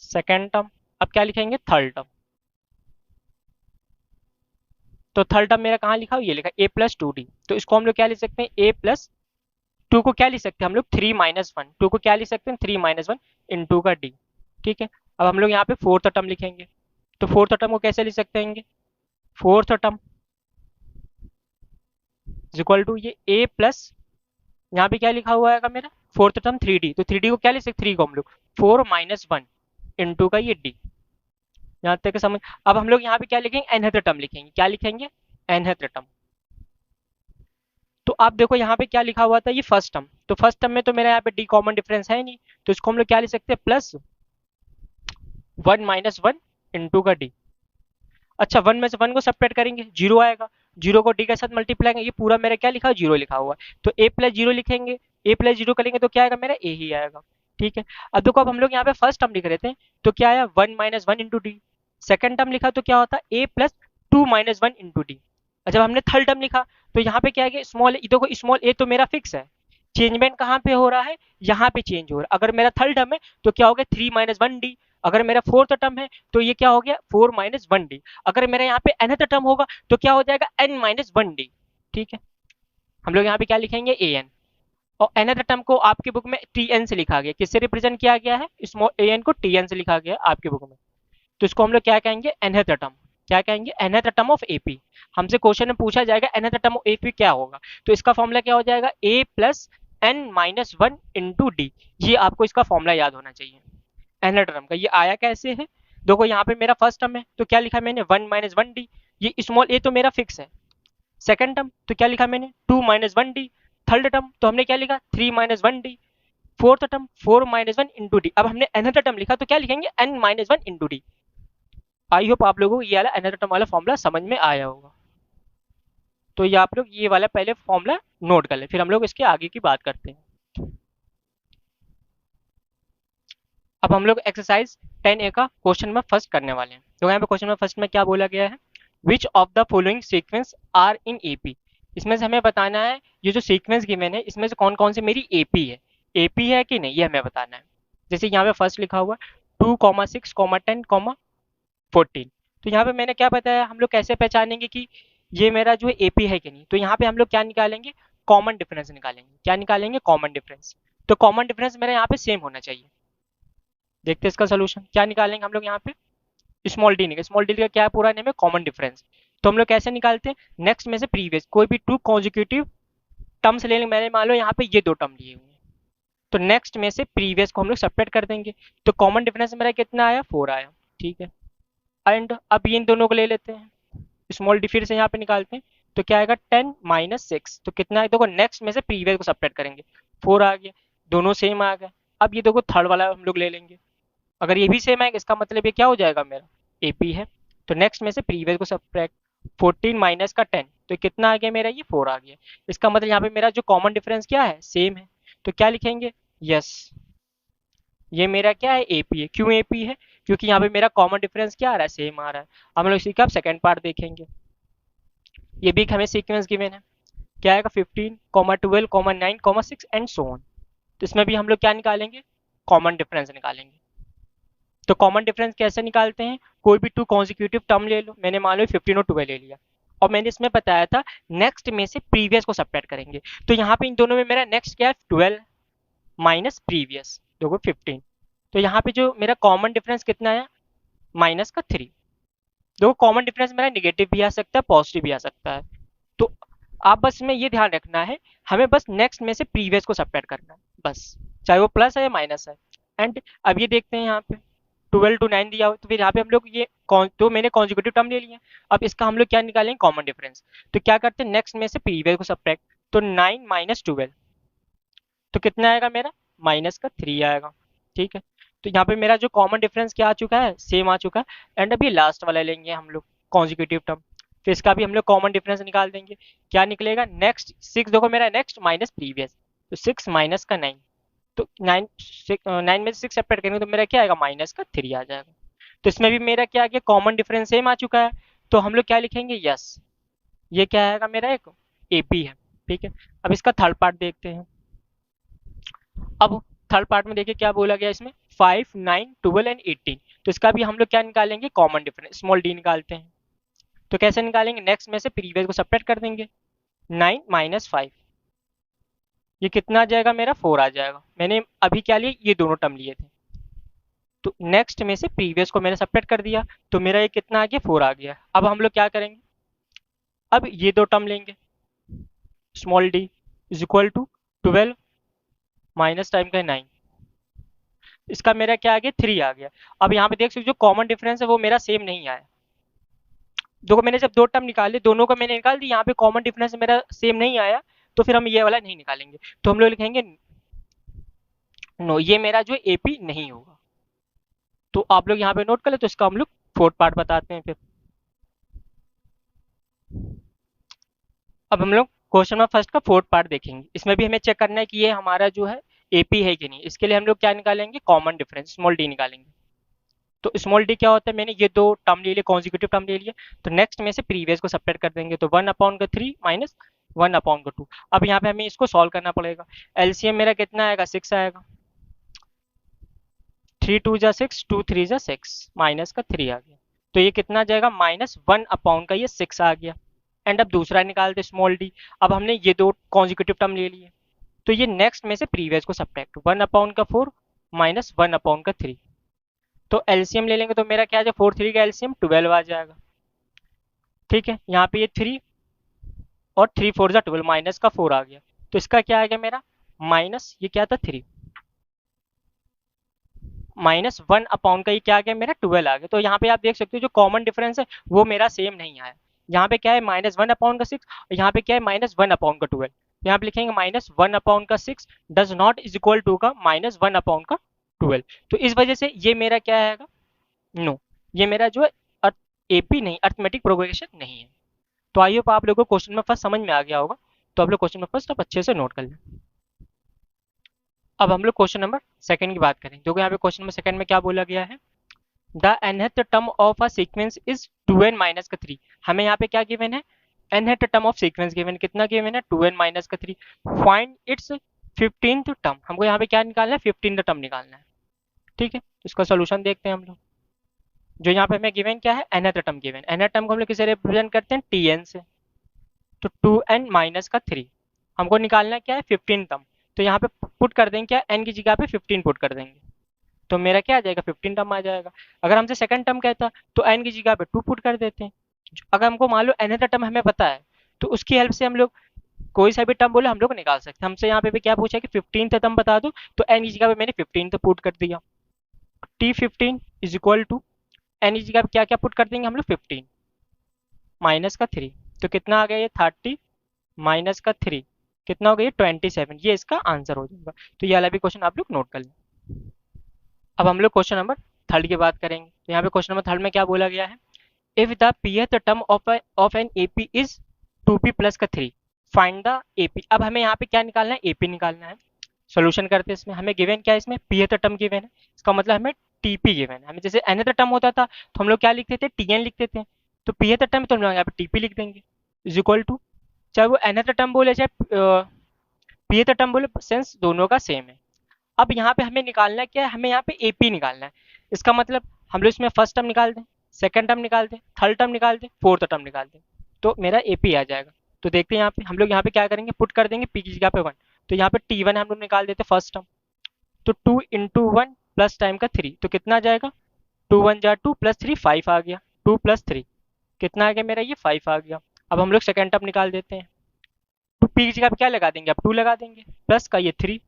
सेकंड टर्म। अब क्या लिखेंगे, थर्ड टर्म। तो थर्ड टर्म मेरा कहाँ लिखा हो, ये लिखा ए प्लस टू डी। तो इसको हम लोग क्या लिख सकते हैं, ए प्लस टू को क्या लिख सकते हैं हम लोग, थ्री माइनस वन। टू को क्या लिख सकते हैं, three minus one into का डी। ठीक है, अब हम लोग यहाँ पे फोर्थ टर्म लिखेंगे। तो फोर्थ टर्म को कैसे लिख सकते हैं, फोर्थ टर्म इक्वल टू ये ए प्लस, यहाँ पे क्या लिखा हुआ है मेरा, फोर्थ टर्म थ्री डी। तो थ्री डी को क्या लिख सकते, थ्री को हम लोग फोर माइनस वन इंटू का ये डी। यहाँ तक समझ। अब हम लोग यहाँ पे क्या लिखेंगे, एनथ टर्म लिखेंगे। क्या लिखेंगे, एनथ टर्म। तो आप देखो यहाँ पे क्या लिखा हुआ था, ये फर्स्ट टर्म। तो फर्स्ट टर्म में तो मेरा यहाँ पे डी कॉमन डिफरेंस है नहीं, तो इसको हम लोग क्या लिख सकते हैं, plus one minus one into का डी। अच्छा, वन में से वन को सेपरेट करेंगे, जीरो आएगा। जीरो को डी के साथ मल्टीप्लाई करेंगे, ये पूरा मेरा क्या लिखा है, जीरो लिखा हुआ है। तो ए प्लस जीरो लिखेंगे, ए प्लस जीरो करेंगे तो क्या आएगा, मेरा ए ही आएगा। ठीक है, अब देखो, अब हम लोग यहाँ पे फर्स्ट टर्म लिख रहे थे, तो क्या आया, one minus one into d. Second term लिखा तो क्या होता है, a plus two minus one into d. जब हमने थर्ड टर्म लिखा तो यहाँ पे क्या है, स्मॉल, देखो स्मॉल ए तो मेरा फिक्स है, चेंजमेंट कहाँ पे हो रहा है, यहाँ पे चेंज हो रहा है। अगर मेरा थर्ड टर्म है तो क्या हो गया 3 - 1d, अगर मेरा फोर्थ टर्म है तो ये क्या हो गया 4 - 1d, अगर मेरा यहाँ पे nth टर्म होगा तो क्या हो जाएगा n - 1d। ठीक है, हम लोग यहाँ पे क्या लिखेंगे an, और nth टर्म को आपकी बुक में tn से लिखा गया, किससे रिप्रेजेंट किया गया है, स्मॉल an को tn से लिखा गया आपकी बुक में। तो इसको हम लोग क्या कहेंगे nth टर्म, क्या कहेंगे nth टर्म ऑफ एपी। हमसे क्वेश्चन में पूछा जाएगा nth टर्म ऑफ एपी क्या होगा, तो इसका फॉर्मूला क्या हो जाएगा a plus n - 1 into D. ये आपको इसका फॉर्मूला याद होना चाहिए nth टर्म का। ये आया कैसे है, देखो यहाँ पे मेरा फर्स्ट टर्म है तो क्या लिखा मैंने 1 - 1d, ये स्मॉल a तो मेरा फिक्स है। सेकंड टर्म तो क्या लिखा मैंने 2 - 1d, थर्ड टर्म तो हमने क्या लिखा 3 - 1d, fourth term 4 - 1 into D. अब हमने nth टर्म लिखा तो क्या लिखेंगे n - 1 into D. I hope आप लोगों को ये वाला nth टर्म वाला फॉर्मूला समझ में आया होगा। तो ये आप लोग ये वाला पहले फॉर्मूला नोट कर ले, फिर हम लोग इसके आगे की बात करते हैं। अब हम लोग एक्सरसाइज 10A का क्वेश्चन में फर्स्ट करने वाले हैं। तो यहाँ पे क्वेश्चन में फर्स्ट में क्या बोला गया है, which of the following sequence are in AP. इसमें से हमें बताना है ये जो सीक्वेंस गिवन है इसमें से कौन कौन से मेरी एपी है, एपी है कि नहीं ये हमें बताना है। जैसे यहाँ पे फर्स्ट लिखा हुआ 2, 6, 10, 14। तो यहाँ पे मैंने क्या बताया, हम लोग कैसे पहचानेंगे कि ये मेरा जो है एपी है कि नहीं, तो यहाँ पे हम लोग क्या निकालेंगे, कॉमन डिफरेंस निकालेंगे। क्या निकालेंगे, कॉमन डिफरेंस। तो कॉमन डिफरेंस मेरा यहाँ पे सेम होना चाहिए। देखते हैं इसका सोल्यूशन क्या निकालेंगे हम लोग यहाँ पे, स्मॉल डी निकल, स्मॉल डी का क्या पूरा नेम है, कॉमन डिफरेंस। तो हम लोग कैसे निकालते हैं, नेक्स्ट में से प्रीवियस, कोई भी 2 कॉन्जिक्यूटिव टर्म्स ले लेंगे। मैंने मान लो यहाँ पे ये 2 टर्म लिए हुए हैं, तो नेक्स्ट में से प्रीवियस को हम लोग सेपरेट कर देंगे। तो कॉमन डिफरेंस मेरा कितना आया, 4 आया। ठीक है, एंड अब इन दोनों को ले लेते हैं, स्मॉल डी फिर से यहाँ पे निकालते हैं। तो क्या आएगा 10 - 6, तो कितना है, देखो नेक्स्ट में से प्रीवियस को सेपरेट करेंगे, 4 आ गया, दोनों सेम आ गए। अब ये देखो थर्ड वाला हम लोग ले लेंगे, अगर ये भी सेम है इसका मतलब ये क्या हो जाएगा मेरा एपी है। तो नेक्स्ट में से प्रीवियस को सब्ट्रैक्ट, 14 माइनस का 10, तो कितना आ गया मेरा, ये 4 आ गया। इसका मतलब यहाँ पे मेरा जो कॉमन डिफरेंस क्या है, सेम है। तो क्या लिखेंगे, यस ये मेरा क्या है, एपी है। क्यों एपी है, क्योंकि यहाँ पे मेरा कॉमन डिफरेंस क्या आ रहा है, सेम आ रहा है। हम लोग इसी का सेकंड पार्ट देखेंगे। ये भी हमें सीक्वेंस गिवन है, क्या आएगा 15, 12, 9, 6 एंड सो ऑन। तो इसमें भी हम लोग क्या निकालेंगे, कॉमन डिफरेंस निकालेंगे। तो कॉमन डिफरेंस कैसे निकालते हैं, कोई भी 2 कॉन्जिक्यूटिव टर्म ले लो, मैंने मान लो 15 और 12 ले लिया, और मैंने इसमें बताया था नेक्स्ट में से प्रीवियस को सब्ट्रैक्ट करेंगे। तो यहाँ पे इन दोनों में मेरा नेक्स्ट क्या है, 12 माइनस प्रीवियस, देखो 15। तो यहाँ पे जो मेरा कॉमन डिफरेंस कितना है, माइनस का 3। देखो कॉमन डिफरेंस मेरा निगेटिव भी आ सकता है, पॉजिटिव भी आ सकता है। तो आप बस में ये ध्यान रखना है, हमें बस नेक्स्ट में से प्रीवियस को सब्ट्रैक्ट करना है बस, चाहे वो प्लस है या माइनस है। एंड अब ये देखते हैं यहाँ पे 12 - 9 दिया हो, तो फिर यहाँ पे हम लोग ये तो मैंने कॉन्जिक्यूटिव टर्म ले लिया। अब इसका हम लोग क्या निकालेंगे, कॉमन डिफरेंस। तो क्या करते हैं, नेक्स्ट में से प्रीवियस को सब्ट्रैक्ट, तो 9 माइनस 12, तो कितना आएगा मेरा, माइनस का 3 आएगा। ठीक है, तो यहाँ पे मेरा जो कॉमन डिफरेंस क्या आ चुका है, सेम आ चुका है। एंड अभी लास्ट वाला लेंगे हम लोग कॉन्जिक्यूटिव टर्म, फिर इसका भी हम लोग कॉमन डिफरेंस निकाल देंगे। क्या निकलेगा, नेक्स्ट 6, देखो मेरा नेक्स्ट माइनस प्रीवियस, तो 6 माइनस का 9, तो 9 में से 6 सेपरेट करेंगे तो मेरा क्या आएगा, माइनस का 3 आ जाएगा। तो इसमें भी मेरा क्या आ गया, कॉमन डिफरेंस सेम आ चुका है। तो हम लोग क्या लिखेंगे, यस ये क्या आएगा मेरा, एक एपी है। ठीक है, अब इसका थर्ड पार्ट देखते हैं। अब थर्ड पार्ट में देखिए क्या बोला गया इसमें, 5, 9, 12 एंड 18। तो इसका भी हम लोग क्या निकालेंगे, कॉमन डिफरेंस, स्मॉल डी निकालते हैं। तो कैसे निकालेंगे, नेक्स्ट में से प्रीवियस को सेपरेट कर देंगे, 9 माइनस 5, ये कितना आ जाएगा मेरा, 4 आ जाएगा। मैंने अभी क्या लिए, ये दोनों टर्म लिए थे, तो नेक्स्ट में से प्रीवियस को मैंने सेपरेट कर दिया, तो मेरा ये कितना आ गया, 4 आ गया। अब हम लोग क्या करेंगे, अब ये 2 टर्म लेंगे, small d is equal to 12 minus time का 9, इसका मेरा क्या आ गया, 3 आ गया। अब यहाँ पे देख सकते जो कॉमन डिफरेंस है वो मेरा सेम नहीं आया। देखो मैंने जब 2 टर्म निकाले, दोनों को मैंने निकाल दी, यहाँ पे कॉमन डिफरेंस मेरा सेम नहीं आया, तो फिर हम ये वाला नहीं निकालेंगे। तो हम लोग लिखेंगे नो, ये मेरा जो एपी नहीं होगा। तो आप लोग यहाँ पे नोट कर ले, तो इसका हम लोग फोर्थ पार्ट बताते हैं फिर। अब हम लोग क्वेश्चन नंबर फर्स्ट का फोर्थ पार्ट देखेंगे। इसमें भी हमें चेक करना है कि ये हमारा जो है एपी है कि नहीं। इसके लिए हम लोग क्या निकालेंगे, कॉमन डिफरेंस, स्मॉल डी निकालेंगे। तो स्मॉल डी क्या होता है, मैंने ये 2 टर्म ले लिए, कॉन्जिक्यूटिव टर्म ले लिए, तो नेक्स्ट में से प्रीवियस को सेपरेट कर देंगे, तो 1/3 माइनस 1/2। अब यहाँ पे हमें इसको सॉल्व करना पड़ेगा। एलसीएम मेरा कितना आएगा, 6 आएगा। 3 2 जा 6, 2 3 जा 6, माइनस का 3 आ गया। तो ये कितना आ जाएगा, -1 का ये 6 आ गया। एंड अब दूसरा निकालते स्मॉल डी। अब हमने ये दो कॉन्जिक्यूटिव टर्म ले लिए, तो ये नेक्स्ट में से प्रीवियस को सब्ट्रैक्ट, 1/4 -1/3। तो एलसीएम ले लेंगे तो मेरा क्या आ जाएगा, 4 3 का एलसीएम 12 आ जाएगा। ठीक है, यहाँ पे ये 3 और 3 4 जा 12, माइनस का 4 आ गया। तो इसका क्या आ गया मेरा, माइनस ये क्या था 3, -1 का ये क्या आ गया मेरा 12 आ गया। तो यहाँ पे आप देख सकते हो जो कॉमन डिफरेंस है वो मेरा सेम नहीं आया। यहाँ पे क्या है -1/6, और यहाँ पे क्या है -1/12। यहाँ पे लिखेंगे -1/6 does not is equal to का -1/12। तो इस वजह से ये मेरा क्या आएगा, नो, ये मेरा जो है एपी नहीं, अर्थमेटिक प्रोग्रेशन नहीं है। तो आई होप आप लोगों को क्वेश्चन में फर्स्ट समझ में आ गया होगा। तो आप लोग क्वेश्चन में फर्स्ट आप अच्छे से नोट कर लें। अब हम लोग क्वेश्चन नंबर सेकंड की बात करें। देखो यहाँ पे क्वेश्चन नंबर सेकंड में क्या बोला गया है, the nth term of a sequence is 2n minus का 3। हमें यहाँ पे क्या गिवन है, nth term of sequence given, कितना गिवन है 2n माइनस का 3। फाइंड इट्स 15th टर्म, हमको यहाँ पे क्या निकालना है, 15th टर्म निकालना है। ठीक है, तो इसका सोल्यूशन देखते हैं हम लोग। जो यहाँ पे हमें गिवन क्या है, nth term given, nth term को हम लोग किसे रिप्रेजेंट करते हैं, tn से। तो 2n माइनस का 3 हमको निकालना क्या है, 15 टर्म। तो यहाँ पे पुट कर देंगे क्या, n की जगह पे 15 पुट कर देंगे, तो मेरा क्या आ जाएगा, 15 टर्म आ जाएगा। अगर हमसे सेकंड टर्म कहता तो n की जगह पे 2 पुट कर देते हैं। अगर हमको मान लो nth टर्म हमें पता है, तो उसकी हेल्प से हम लोग कोई सा भी टर्म बोले हम लोग निकाल सकते हैं। हमसे यहाँ पे भी क्या पूछा कि 15th टर्म बता दो, तो n की जगह पे मैंने 15 पुट कर दिया। t15 is equal to, n की जगह पे क्या क्या पुट कर देंगे हम लोग, 15 माइनस का 3, तो कितना आ गया ये 30 माइनस का 3, कितना हो गया ये 27। ये इसका आंसर हो जाएगा। तो ये वाला भी क्वेश्चन आप लोग नोट कर लें। अब हम लोग क्वेश्चन नंबर थर्ड की बात करेंगे। तो यहाँ पे क्वेश्चन नंबर थर्ड में क्या बोला गया है, if the pth term of an AP is 2p plus का 3, फाइंड द एपी। अब हमें यहाँ पे क्या निकालना है, एपी निकालना है। सोल्यूशन करते हैं इसमें, हमें गिवन क्या है, इसमें pth टर्म गिवन है, इसका मतलब हमें टीपी गिवन है। हमें जैसे nth टर्म होता था तो हम लोग क्या लिखते थे, टीएन लिखते थे। तो pth टर्म तो हम लोग यहाँ पे टीपी लिख देंगे, इज इक्वल टू, चाहे वो nth टर्म बोले चाहे pth टर्म बोले, सेंस दोनों का सेम है। अब यहाँ पे हमें निकालना क्या है, हमें यहाँ पे एपी निकालना है। इसका मतलब हम लोग इसमें फर्स्ट टर्म निकाल दें, सेकंड टर्म निकाल दें, थर्ड टर्म निकाल दें, फोर्थ टर्म निकाल दें, तो मेरा एपी आ जाएगा। तो देखते हैं यहाँ पे हम लोग यहाँ पे क्या करेंगे, पुट कर देंगे पी की जगह पे 1। तो यहाँ पे T1 हम लोग निकाल देते फर्स्ट टर्म, तो 2 इंटू 1 प्लस टाइम का 3, तो कितना आ जाएगा, 2 1 जा 2 प्लस 3 5 आ गया, 2 प्लस 3 कितना आ गया मेरा, ये 5 आ गया। अब हम लोग सेकंड टर्म निकाल देते हैं, तो पी की जगह पे क्या लगा देंगे, अब 2 लगा देंगे, प्लस का ये 3।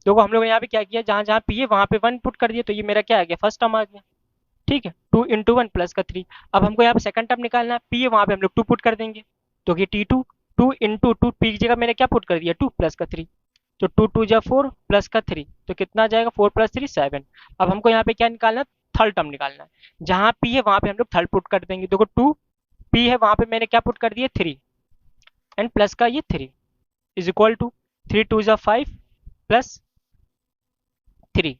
देखो हम लोग यहाँ पे क्या किया, जहाँ जहाँ पी है वहाँ पे 1 पुट कर दिया, तो ये मेरा क्या आ गया, फर्स्ट टर्म आ गया। ठीक है, 2 इंटू 1 प्लस का 3। अब हमको यहाँ पे सेकंड टर्म निकालना है, पी है वहाँ पे हम लोग 2 पुट कर देंगे, तो ये T2, 2 इंटू 2, पी की जगह मैंने क्या पुट कर दिया, 2 प्लस का 3, तो 2 2 जा 4 प्लस का 3, तो कितना आ जाएगा, 4 प्लस 3 7। अब हमको यहाँ पे क्या निकालना है, थर्ड टर्म निकालना है। जहाँ पी है वहाँ पे हम लोग थर्ड पुट कर देंगे। देखो 2 पी है वहाँ पे मैंने क्या पुट कर दिया, 3 एंड प्लस का ये 3 इज इक्वल टू, 3 2 जा 5 प्लस 3,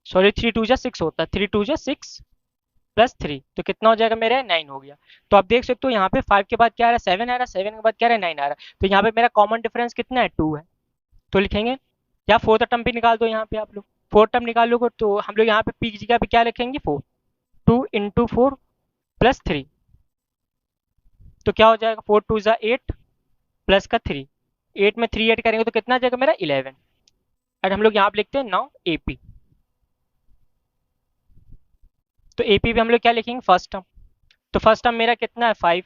सॉरी 3 2 जा 6 होता है, 3 2 जा 6 प्लस 3, तो कितना हो जाएगा मेरा, 9 हो गया। तो आप देख सकते हो यहाँ पे 5 के बाद क्या आ रहा है, 7 आ रहा है, 7 के बाद क्या आ रहा है, 9 आ रहा है। तो यहाँ पे मेरा कॉमन डिफरेंस कितना है, 2 है। तो लिखेंगे, या फोर्थ टर्म भी निकाल दो यहाँ पे आप लोग, फोर्थ टर्म निकालोगे तो हम लोग यहाँ पे पी की जगह पे क्या लिखेंगे, 4, 2 इंटू 4 प्लस 3, तो क्या हो जाएगा, 4 2 जा 8 प्लस का 3, 8 में 3 ऐड करेंगे तो कितना आ जाएगा मेरा, 11। एंड हम लोग यहाँ पे लिखते हैं नाउ एपी। तो एपी पे हम लोग क्या लिखेंगे, फर्स्ट टर्म, तो फर्स्ट टर्म मेरा कितना है 5,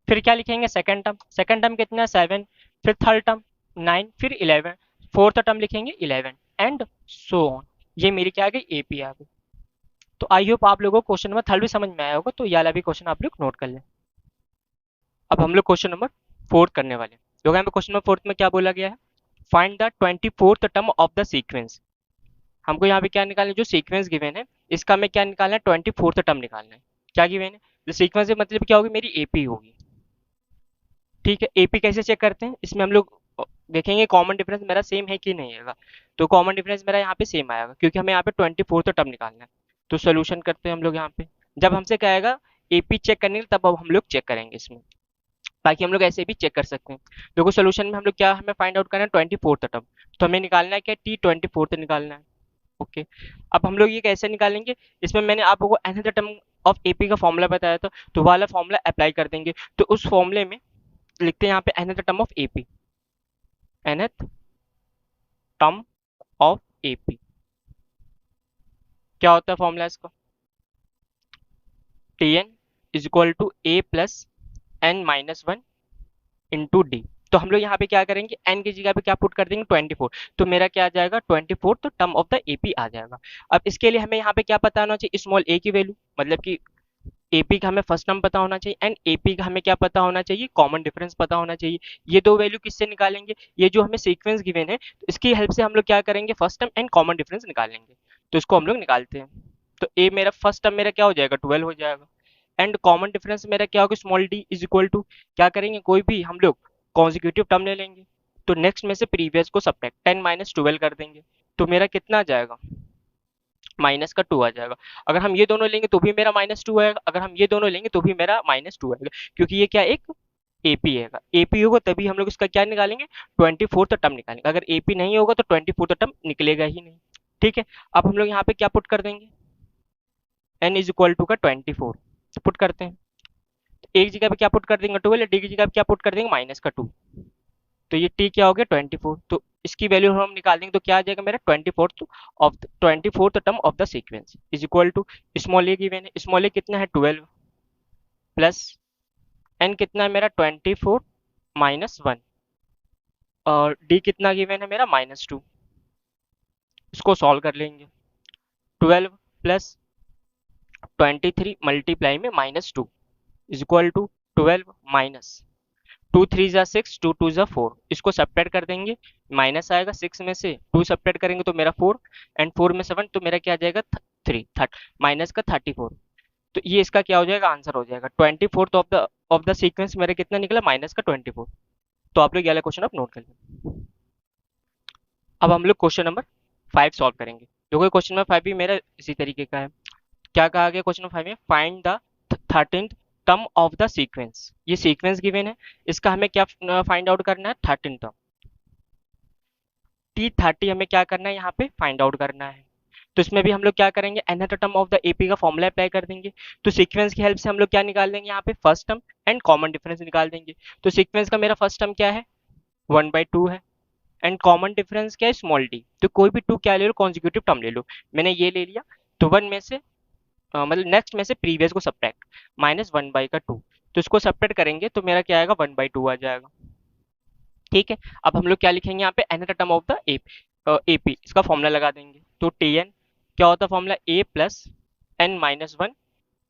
फिर क्या लिखेंगे सेकंड टर्म, सेकंड टर्म कितना है 7, फिर थर्ड टर्म 9, फिर 11, फोर्थ टर्म लिखेंगे 11 एंड सो ऑन। ये मेरी क्या आ गई, एपी आ गई। तो आई होप आप लोगों को क्वेश्चन नंबर थर्ड भी समझ में आया होगा। तो ये वाला भी क्वेश्चन आप लोग नोट कर लें। अब हम लोग क्वेश्चन नंबर फोर्थ करने वाले हैं। तो यहाँ पे क्वेश्चन नंबर फोर्थ में क्या बोला गया है, find the 24th term of the sequence. हमको यहाँ पे क्या निकालना है, जो सीक्वेंस गिवन है इसका हमें क्या निकालना है, 24th टर्म निकालना है। क्या गिवन है, जो सीक्वेंस से मतलब क्या होगी, मेरी एपी होगी। ठीक है, एपी कैसे चेक करते हैं, इसमें हम लोग देखेंगे कॉमन डिफरेंस मेरा सेम है कि नहीं है। तो कॉमन डिफरेंस मेरा यहाँ पे सेम आएगा, क्योंकि हमें यहाँ पे 24th टर्म निकालना है। तो सोल्यूशन करते हैं हम लोग यहाँ पे, जब हमसे कहेगा एपी चेक करने के लिए तब अब हम लोग चेक करेंगे इसमें। ताकि हम लोग ऐसे भी चेक कर सकते हैं। देखो सोल्यूशन में हम लोग क्या हमें फाइंड आउट करना है 24th टर्म, तो हमें निकालना है क्या T24th निकालना है। ओके, अब हम लोग ये कैसे निकालेंगे, इसमें मैंने आपको nth टर्म ऑफ एपी का फॉर्मूला बताया था, तो वाला फॉर्मूला अप्लाई कर देंगे। तो उस फॉर्मूले में लिखते हैं यहाँ पे nth term of AP, nth term of AP क्या होता है फॉर्मूला इसका, Tn is equal to a plus n minus one into d. तो हम लोग यहाँ पे क्या करेंगे, n की जगह पे क्या पुट कर देंगे 24, तो मेरा क्या आ जाएगा 24 तो टर्म ऑफ द एपी आ जाएगा। अब इसके लिए हमें यहाँ पे क्या पता होना चाहिए, स्मॉल ए की वैल्यू, मतलब कि एपी का हमें फर्स्ट टर्म पता होना चाहिए एंड एपी का हमें क्या पता होना चाहिए, कॉमन डिफरेंस पता होना चाहिए। ये दो वैल्यू किससे निकालेंगे, ये जो हमें सीक्वेंस गिवन है, तो इसकी हेल्प से हम लोग क्या करेंगे, first term and common difference निकालेंगे। तो इसको हम लोग निकालते हैं। तो ए मेरा फर्स्ट टर्म मेरा क्या हो जाएगा 12 हो जाएगा, एंड कॉमन डिफरेंस मेरा क्या होगा small d is equal to, क्या करेंगे कोई भी हम लोग कॉन्जिक्यूटिव टर्म ले लेंगे, तो नेक्स्ट में से प्रीवियस को सब्ट्रैक्ट 10 माइनस 12 कर देंगे, तो मेरा कितना आ जाएगा माइनस का 2 आ जाएगा। अगर हम ये दोनों लेंगे तो भी मेरा -2 आएगा, अगर हम ये दोनों लेंगे तो भी मेरा -2 आएगा, क्योंकि ये क्या एक एपी है, एपी होगा तभी हम लोग इसका क्या निकालेंगे 24th टर्म निकालेंगे, अगर एपी नहीं होगा तो 24th टर्म निकलेगा ही नहीं। ठीक है, अब हम लोग यहाँ पे क्या पुट कर देंगे, n इज इक्वल टू का 24 तो पुट करते हैं, एक जगह पे क्या पुट कर देंगे 12, डी की जगह पे क्या पुट कर देंगे -2, तो ये टी क्या हो गया 24, तो इसकी वैल्यू हम निकाल देंगे, तो क्या आ जाएगा मेरा 24th term of the sequence is equal to small a given है, स्मॉल ए कितना है 12 प्लस एन कितना है मेरा 24 माइनस 1, और डी कितना गिवन है मेरा -2। इसको सॉल्व कर लेंगे, 12 प्लस 23 मल्टीप्लाई में -2 इज इक्वल टू 12 माइनस 2 3 जा 6, 2 2 जा 4, इसको सब्ट्रैक्ट कर देंगे, माइनस आएगा 6 में से 2 सब्ट्रैक्ट करेंगे तो मेरा 4, एंड 4 में 7 तो मेरा क्या आ जाएगा 3 माइनस का 34, तो ये इसका क्या हो जाएगा आंसर हो जाएगा 24th ऑफ द सीक्वेंस मेरा कितना निकला माइनस का 24। तो आप लोग ये वाला क्वेश्चन आप नोट कर लें। अब हम लोग क्वेश्चन नंबर 5 सॉल्व करेंगे। देखो क्वेश्चन नंबर 5 भी मेरा इसी तरीके का है। क्या कहा गया क्वेश्चन नंबर 5 में, find the 13th term of the sequence, ये सीक्वेंस गिवन है, इसका हमें क्या फाइंड आउट करना है 13 टर्म, T30 हमें क्या करना है यहाँ पे फाइंड आउट करना है। तो इसमें भी हम लोग क्या करेंगे nth term of the AP का फॉर्मूला अप्लाई कर देंगे, तो सीक्वेंस की हेल्प से हम लोग क्या निकाल देंगे यहाँ पे first term and common difference निकाल देंगे। तो सीक्वेंस का मेरा फर्स्ट टर्म क्या है 1/2 है, एंड कॉमन डिफरेंस क्या है स्मॉल डी, तो कोई भी टू क्या ले लो कॉन्जिक्यूटिव टर्म ले लो, मैंने ये ले लिया, तो वन में से मतलब नेक्स्ट में से प्रीवियस को सब्ट्रैक्ट -1/2, तो इसको सब्ट्रैक्ट करेंगे तो मेरा क्या आएगा 1/2 आ जाएगा। ठीक है, अब हम लोग क्या लिखेंगे यहाँ पे nth term of the AP, इसका फॉर्मूला लगा देंगे, तो Tn क्या होता है formula a plus n minus 1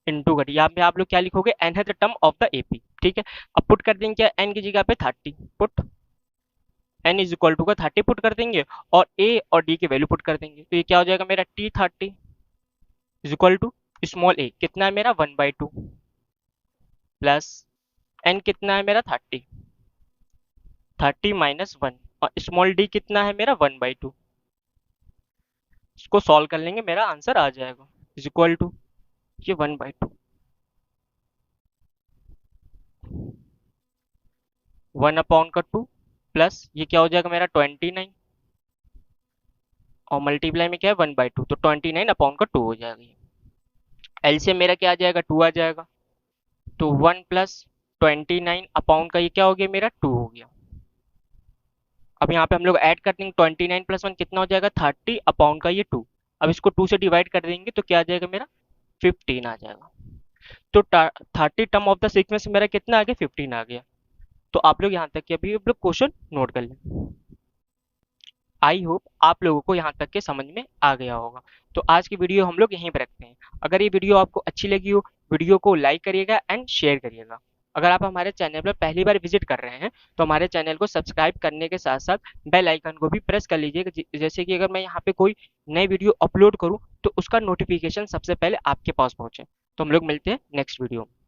into घटी, यहाँ पे आप लोग क्या लिखोगे nth term of the AP. ठीक है, अब पुट कर देंगे क्या n की जगह पे 30, put n is equal to का 30 पुट कर देंगे, और a और d की वैल्यू पुट कर देंगे, तो ये क्या हो जाएगा मेरा T30 is equal to small a कितना है मेरा 1/2 प्लस n कितना है मेरा 30 माइनस 1, और स्मॉल d कितना है मेरा 1/2, इसको सॉल्व कर लेंगे मेरा आंसर आ जाएगा इज इक्वल टू ये 1/2 1/2 प्लस ये क्या हो जाएगा मेरा 29, और मल्टीप्लाई में क्या है 1/2, तो 29/2 हो जाएगा। एलसीएम मेरा क्या आ जाएगा 2 आ जाएगा, तो 1 प्लस 29 का ये क्या हो गया मेरा 2 हो गया। अब यहाँ पे हम लोग ऐड कर देंगे 29 प्लस 1 कितना हो जाएगा 30 का ये 2, अब इसको 2 से डिवाइड कर देंगे तो क्या आ जाएगा मेरा 15 आ जाएगा। तो 30 टर्म ऑफ द सीक्वेंस मेरा कितना आ गया 15 आ गया। तो आप लोग यहाँ तक के अभी आप लोग क्वेश्चन नोट कर लें। आई होप आप लोगों को यहाँ तक के समझ में आ गया होगा। तो आज की वीडियो हम लोग यहीं पर रखते हैं। अगर ये वीडियो आपको अच्छी लगी हो, वीडियो को लाइक करिएगा एंड शेयर करिएगा। अगर आप हमारे चैनल पर पहली बार विजिट कर रहे हैं तो हमारे चैनल को सब्सक्राइब करने के साथ साथ बेल आइकन को भी प्रेस कर लीजिएगा, जैसे कि अगर मैं यहाँ पे कोई नई वीडियो अपलोड करूँ तो उसका नोटिफिकेशन सबसे पहले आपके पास पहुँचे। तो हम लोग मिलते हैं नेक्स्ट वीडियो में।